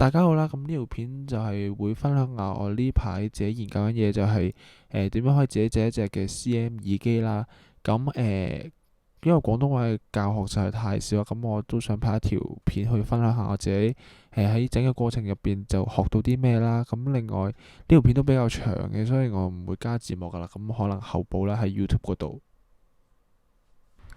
大家好啦，咁呢條片就係會分享下我呢排自己研究緊嘢，就係點樣可以自己製一隻嘅 CM 耳機啦。咁因為廣東話嘅教學實在太少啦，咁我都想拍一條片去分享下我自己喺整個過程入邊就學到啲咩啦。咁另外呢條片都比較長嘅，所以我唔會加字幕噶啦，咁可能後補啦喺 YouTube 嗰度。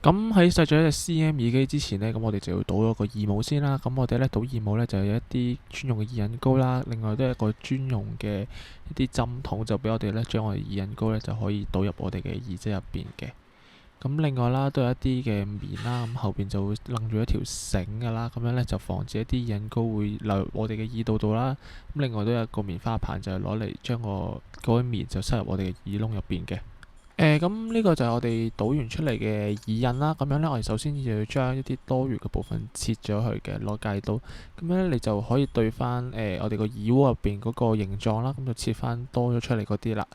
咁喺製作一隻 CM 耳機之前呢，咁我哋就要倒咗個耳帽先啦。咁我哋咧倒耳帽咧就有一啲專用嘅耳印膏啦，另外都有一個專用嘅一啲針筒，就俾我哋咧將我哋耳印膏咧就可以倒入我哋嘅耳仔入邊嘅。咁另外啦，都有一啲嘅棉啦，咁後邊就會掕住一條繩噶啦，咁樣咧就防止一啲耳印膏會流入我哋嘅耳道度啦。咁另外都有一個棉花棒，就係攞嚟將嗰啲棉就塞入我哋嘅耳窿入邊嘅。咁呢個就係我哋倒完出嚟嘅耳印啦。咁樣呢，我哋首先要將一啲多餘嘅部分切咗佢嘅，攞戒刀。咁樣你就可以對翻我哋個耳窩入邊嗰個形狀啦。咁就切翻多咗出嚟嗰啲啦。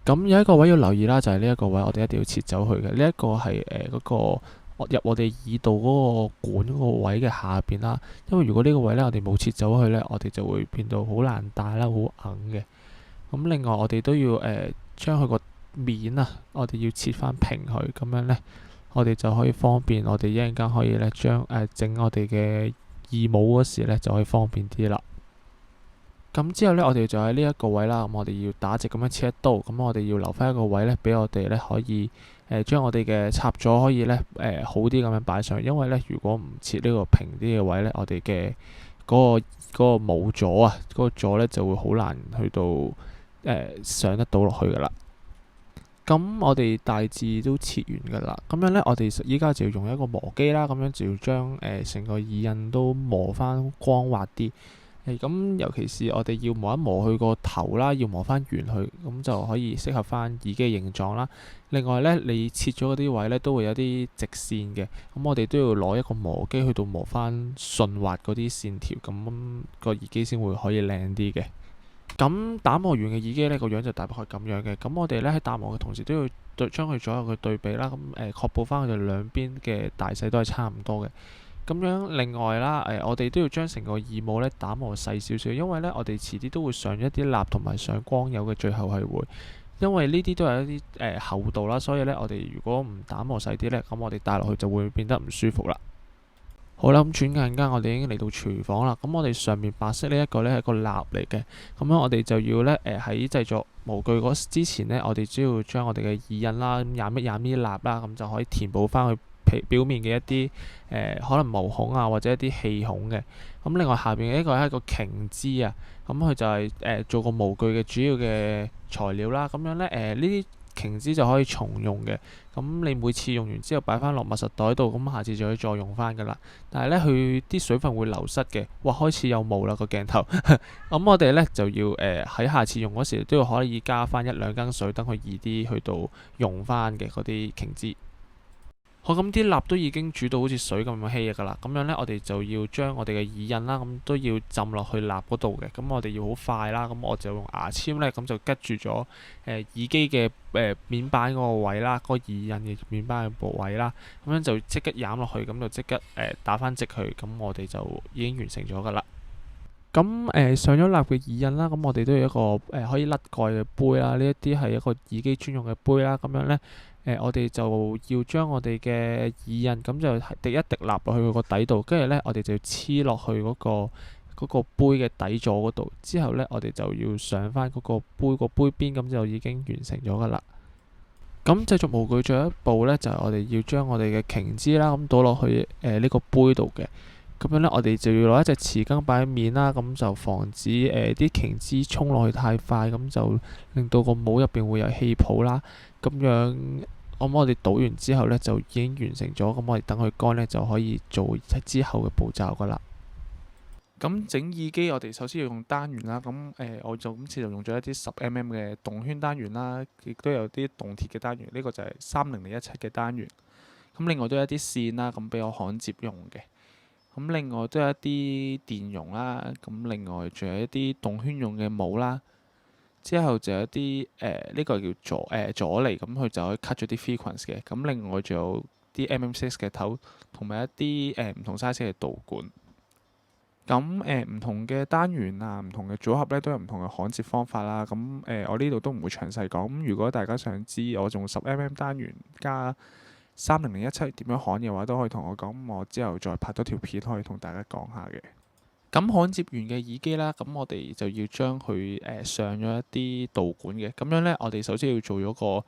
咁有一個位要留意啦，就係呢一個位，我哋一定要切走佢嘅。呢一個係嗰個入我哋耳道嗰個管嗰個位嘅下邊啦。因為如果呢個位呢，我哋冇切走佢呢，我哋就會變到好難戴啦，好硬嘅。咁另外我哋都要將佢個面啊，我哋要切翻平佢，咁樣呢，我哋就可以方便我哋一陣間可以呢將整我哋嘅耳帽嗰時呢就可以方便啲啦。咁之後呢，我哋就喺呢一個位啦，咁我哋要打直咁樣切一刀，咁我哋要留翻一個位呢，俾我哋呢可以將我哋嘅插座可以呢好啲咁樣擺上去，因為呢，如果唔切呢個平啲嘅位呢，我哋嘅嗰個帽座啊，嗰個座呢就會好難去到上得到落去噶啦。咁我哋大致都切完噶啦，咁樣呢，我哋依家就要用一個磨機啦，咁樣就要將成個耳印都磨翻光滑啲。咁尤其是我哋要磨一磨佢個頭啦，要磨翻圓佢，咁就可以適合翻耳機嘅形狀啦。另外呢，你切咗嗰啲位呢，都會有啲直線嘅，咁我哋都要攞一個磨機去到磨翻順滑嗰啲線條，咁個耳機先會可以靚啲嘅。咁打磨完嘅耳機呢個樣就大概係咁樣嘅。咁我哋呢喺打磨嘅同時都要將佢左右嘅對比啦。咁確保翻佢哋兩邊嘅大細都係差唔多嘅。咁樣另外啦，我哋都要將成個耳帽呢打磨細少少，因為呢我哋遲啲都會上一啲蠟同埋上光油嘅，最後係會，因為呢啲都係一啲厚度啦，所以呢，我哋如果唔打磨細啲呢，咁我哋戴落去就會變得唔舒服啦。好啦，咁轉眼間我哋已經嚟到廚房啦。咁我哋上面白色呢一個呢係一個蠟嚟嘅，咁樣我哋就要呢喺製作模具嗰之前呢，我哋只要將我哋嘅耳印啦，咁染一染呢啲蠟啦，咁就可以填補翻佢表面嘅一啲可能毛孔啊，或者一啲氣孔嘅。咁另外下邊嘅呢個係一個瓊枝啊，咁佢就係做個模具嘅主要嘅材料啦。咁樣呢，呢啲瓊枝就可以重用嘅，咁你每次用完之後擺翻落密實袋度，咁下次就可以再用翻噶啦。但係呢，佢啲水分會流失嘅，哇，開始有霧啦個鏡頭。咁我哋呢，就要喺下次用嗰時都要可以加翻一兩羹水，等佢易啲去到用翻嘅嗰啲瓊枝。好，咁啲蠟都已經煮到好似水咁稀噶啦，咁樣呢，我哋就要將我哋嘅耳印啦，咁都要浸落去蠟嗰度嘅。咁我哋要好快啦，咁我就用牙籤呢，咁就吉住咗耳機嘅面板嗰個位啦，嗰個耳印嘅面板嘅部位啦，咁樣就即刻攬落去，咁就即刻打翻直佢，咁我哋就已經完成咗噶啦。咁上咗蠟嘅耳印啦，咁我哋都有一個可以甩蓋嘅杯啦，呢一啲係一個耳機專用嘅杯啦，咁樣呢。我哋就要將我哋嘅耳印咁就滴一滴蠟落去佢個底度，跟住呢，我哋就要黐落去嗰個杯嘅底座嗰度。之後呢，我哋就要上翻嗰個杯邊，咁就已經完成咗噶啦。咁製作模具最後一步呢，就係我哋要將我哋嘅瓊枝啦，咁倒落去呢個杯度嘅。咁樣呢，我哋就要攞一隻匙羹擺喺面啦，咁就防止啲瓊枝沖落去太快，咁就令到個帽入邊會有氣泡啦。咁樣，咁我哋倒完之後呢，就已經完成咗。咁我哋等佢乾呢，就可以做之後嘅步驟噶啦。咁整耳機，我哋首先要用單元啦。咁我就今次就用咗一啲10mm嘅動圈單元啦，亦都有啲動鐵嘅單元。呢個就係30017嘅單元。咁另外都有一啲線啦，咁俾我焊接用嘅。咁另外都有一啲電容啦。咁另外仲有一啲動圈用嘅帽啦。之後就有一啲呢個叫阻離，咁佢就可以 cut 咗啲 frequency 嘅。咁另外仲有啲 MM6 嘅頭，同埋一啲唔同 size 嘅導管。咁唔同嘅單元啊，唔同嘅組合咧都有唔同嘅焊接方法啦。咁我呢度都唔會詳細講。咁如果大家想知我用10mm單元加3007點樣焊嘅話，都可以同我講。咁我之後再拍多條片可以同大家講下嘅。咁焊接完嘅耳機啦，咁我哋就要將佢上咗一啲導管嘅。咁樣咧，我哋首先要做咗個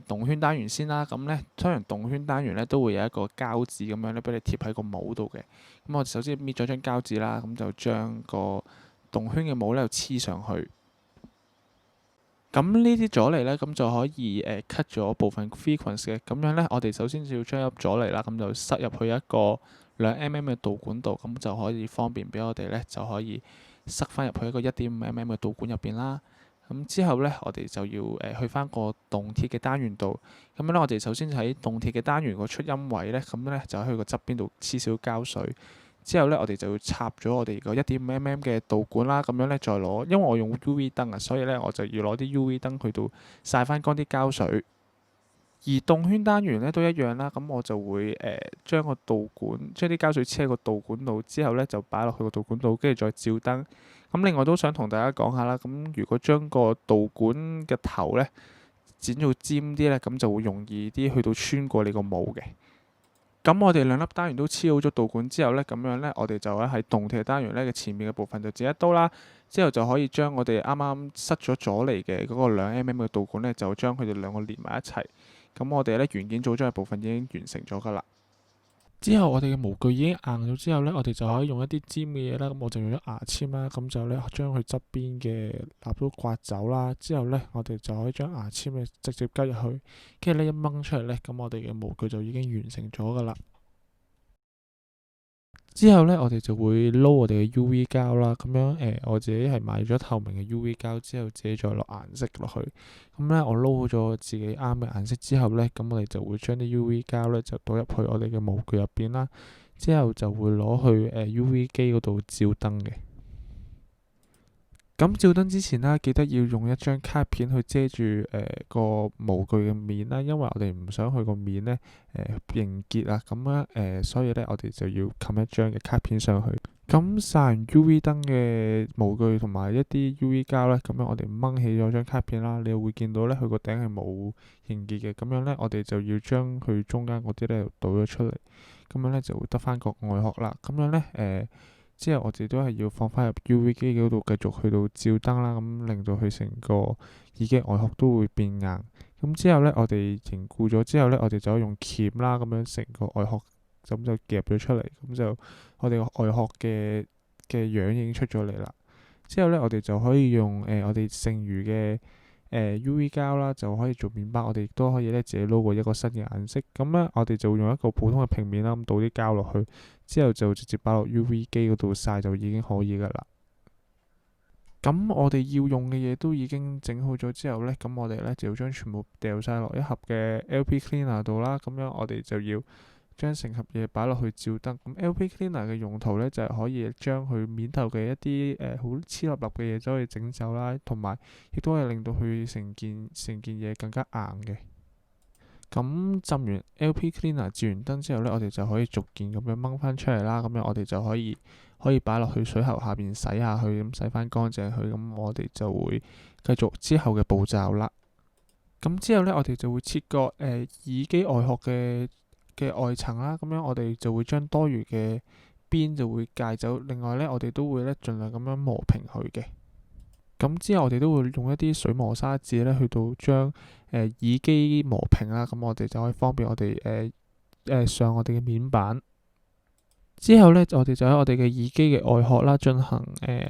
動圈單元先啦。咁咧，通常動圈單元咧都會有一個膠紙咁樣咧，俾你貼喺個帽度嘅。咁我首先搣咗張膠紙啦，咁就將個動圈嘅帽咧黐上去。咁呢啲阻離咧，咁就可以cut 咗部分 frequency 嘅。咁樣咧，我哋首先就要將一粒阻離啦，咁就塞入去一個2mm 嘅導管度，咁就可以方便俾我哋咧，就可以塞翻入去一個1.5mm 嘅導管入邊啦。咁之後咧，我哋就要去翻個動鐵嘅單元度。咁樣咧，我哋首先喺動鐵嘅單元個出音位咧，咁咧就喺佢個側邊度黐少膠水。之後咧，我哋就要插咗我哋個1.5mm嘅導管啦。咁樣咧，再攞，因為我用 UV 燈啊，所以咧我就要攞啲 UV 燈去到曬翻乾啲膠水。而動圈單元咧都一樣啦，咁我就會將個導管將啲膠水黐喺個導管度，之後咧就擺落去個導管度，跟住再照燈。咁另外都想同大家講下啦，咁如果將個導管嘅頭咧剪到尖啲咧，咁就會容易啲去到穿過你個帽嘅。咁我哋兩粒單元都黐好咗導管之後咧，咁樣咧我哋就喺動鐵單元咧嘅前面嘅部分就剪一刀啦，之後就可以將我哋啱啱塞咗阻離嘅嗰個2mm嘅導管咧，就將佢哋兩個連埋一齊。咁我哋咧元件組裝嘅部分已經完成咗㗎啦。之後我哋嘅模具已經硬咗之後咧，我哋就可以用一啲尖嘅嘢啦。咁我就用咗牙籤啦，咁就咧將佢側邊嘅蠟都刮走啦。之後咧，我哋就可以將牙籤咧直接吉入去，跟住呢一掹出嚟咧，咁我哋嘅模具就已經完成咗㗎啦。之後咧，我哋就會撈我哋嘅 UV 膠啦。咁樣我自己係買咗透明嘅 UV 膠，之後自己再落顏色落去。咁咧，我撈好咗自己啱嘅顏色之後咧，咁我哋就會將啲 UV 膠咧就倒入去我哋嘅模具入邊啦。之後就會攞去UV 機嗰度照燈嘅。咁照燈之前啦，記得要用一張卡片去遮住個模具嘅面啦，因為我哋唔想佢個面咧凝結啊，咁咧所以咧我哋就要冚一張嘅卡片上去。咁曬完 UV 燈嘅模具同埋一啲 UV 膠咧，咁樣我哋掹起咗張卡片啦，你會見到咧佢個頂係冇凝結嘅。咁樣咧我哋就要將佢中間嗰啲咧倒咗出嚟，咁樣咧就會得翻個外殼啦。咁樣咧之後我哋都係要放翻入 UV 機嗰度繼續去到照燈啦，咁令到佢成個耳機外殼都會變硬。咁之後咧，我哋凝固咗之後咧，我哋就可以用鉗啦，咁樣成個外殼咁就夾咗出嚟，咁就我哋個外殼嘅樣已經出咗嚟啦。之後咧，我哋就可以用我哋剩餘嘅UV 膠啦，就可以做麵包。我哋亦都可以咧自己撈過一個新嘅顏色。咁咧，我哋就會用一個普通嘅平面啦，咁倒啲膠落去，之後就直接擺落 UV 機嗰度曬就已經可以噶啦。咁我哋要用嘅嘢都已經整好咗之後咧，咁我哋咧就要將全部掉晒落一盒嘅 LP Cleaner 度啦。咁樣我哋就要將成盒嘢擺落去照燈。咁 LP Cleaner 嘅用途咧就係可以將佢面頭嘅一啲好黐立立嘅嘢都可以整走啦，同埋亦都係令到佢成件嘢更加硬嘅。咁浸完 LP Cleaner 照完燈之後咧，我哋就可以逐件咁樣掹翻出嚟啦。咁樣我哋就可以擺落去水喉下邊洗下去，咁洗翻乾淨佢。咁我哋就會繼續之後嘅步驟啦。咁之後咧，我哋就會切割耳機外殼嘅外層啦。咁樣我哋就會將多餘嘅邊就會戒走。另外咧，我哋都會咧盡量咁樣磨平佢嘅。咁之後我哋都會用一啲水磨砂紙咧，去到將耳機磨平啦。咁我哋就可以方便我哋上我哋嘅面板。之後咧，我哋就喺我哋嘅耳機嘅外殼啦，進行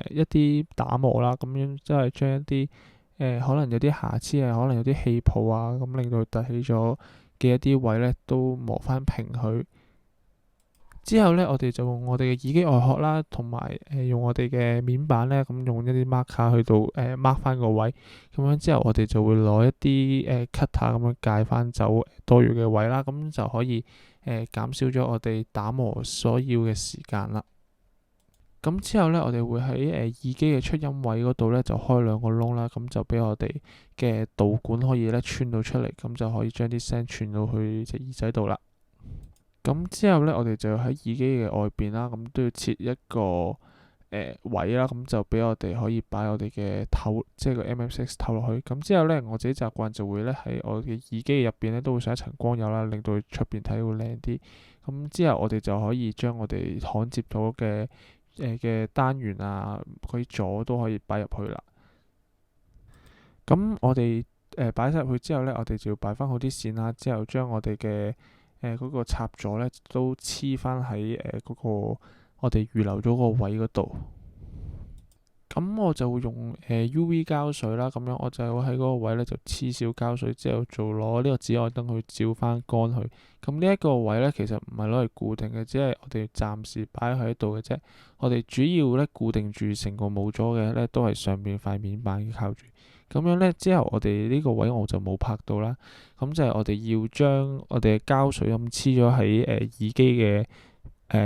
一啲打磨啦。咁樣即係將一啲可能有啲瑕疵啊，可能有啲氣泡啊，咁令到凸起咗嘅一啲位咧，都磨翻平佢。之後咧，我哋就用我哋嘅耳機外殼啦，同埋用我哋嘅面板咧，咁用一啲 marker 去到mark 翻個位。咁樣之後，我哋就會攞一啲cutter 咁樣界翻走多餘嘅位啦，咁就可以減少咗我哋打磨所要嘅時間啦。咁之後咧，我哋會喺耳機嘅出音位嗰度咧，就開兩個窿啦，咁就俾我哋嘅導管可以咧穿到出嚟，咁就可以將啲聲傳到去隻耳仔度啦。咁之後咧，我哋就喺耳機嘅外邊啦，咁都要切一個位啦，咁就俾我哋可以擺我哋嘅頭，即係個 MM6 頭落去。咁之後呢，我自己習慣就會呢喺我嘅耳機入邊呢都會上一層光油啦，令到佢出邊睇會靚啲。咁之後我哋就可以將我哋焊接到嘅單元啊，嗰啲座都可以擺入去啦。咁我哋擺晒入去之後呢，我哋就要擺翻好啲線啦。之後將我哋嘅嗰個插座呢都黐翻喺嗰個我哋預留咗個位嗰度。咁我就會用UV 膠水啦，咁樣我就會喺嗰個位呢就黐少膠水，之後做攞呢個紫外燈去照翻乾佢。咁呢一個位呢，其實唔係攞嚟固定嘅，只係我哋暫時擺喺度嘅啫。我哋主要呢固定住成個冇咗嘅呢，都係上邊塊面板靠住。咁樣呢，之後我哋呢個位我就冇拍到啦。咁就係我哋要將我哋嘅膠水咁黐咗喺耳機嘅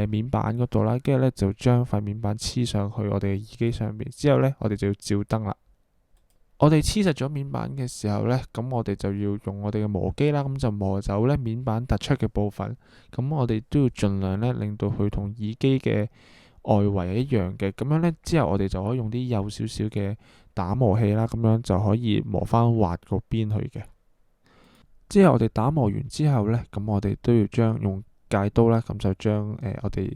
面板嗰度啦，跟住呢，就將塊面板黐上去我哋嘅耳機上面。之後呢，我哋就要照燈啦。我哋黐實咗面板嘅時候呢，咁我哋就要用我哋嘅磨機啦，咁就磨走呢面板突出嘅部分。咁我哋都要盡量呢，令到佢同耳機嘅外圍係一樣嘅。咁樣呢，之後我哋就可以用啲幼少少嘅打磨器啦，咁樣就可以磨翻滑個邊去嘅。之後我哋打磨完之後呢，咁我哋都要用戒刀啦，咁就將我哋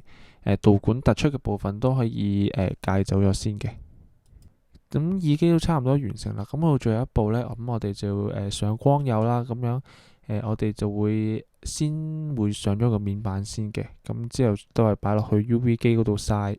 導管突出嘅部分都可以戒走咗先嘅。咁耳機都差唔多完成啦，咁到最後一步呢，咁我哋就上光油啦，咁樣我哋就會上咗個面板先嘅，咁之後都係擺落去 UV 機嗰度曬。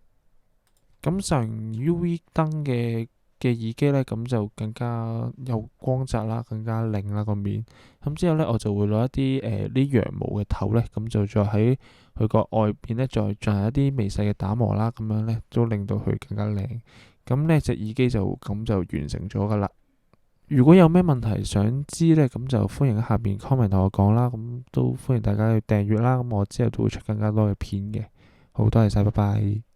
咁上完 UV 燈嘅耳機呢，咁就更加有光澤啦，更加靚啦個面。咁之後呢，我就會攞一啲羊毛嘅頭呢，咁就再喺佢個外邊呢，再進行一啲微細嘅打磨啦，咁樣呢，都令到佢更加靚。咁呢隻耳機就完成咗噶啦。如果有咩問題想知呢，咁就歡迎喺下邊 comment 同我講啦。咁都歡迎大家去訂閱啦。咁我之後都會出更加多嘅片嘅。好，多謝晒，拜拜。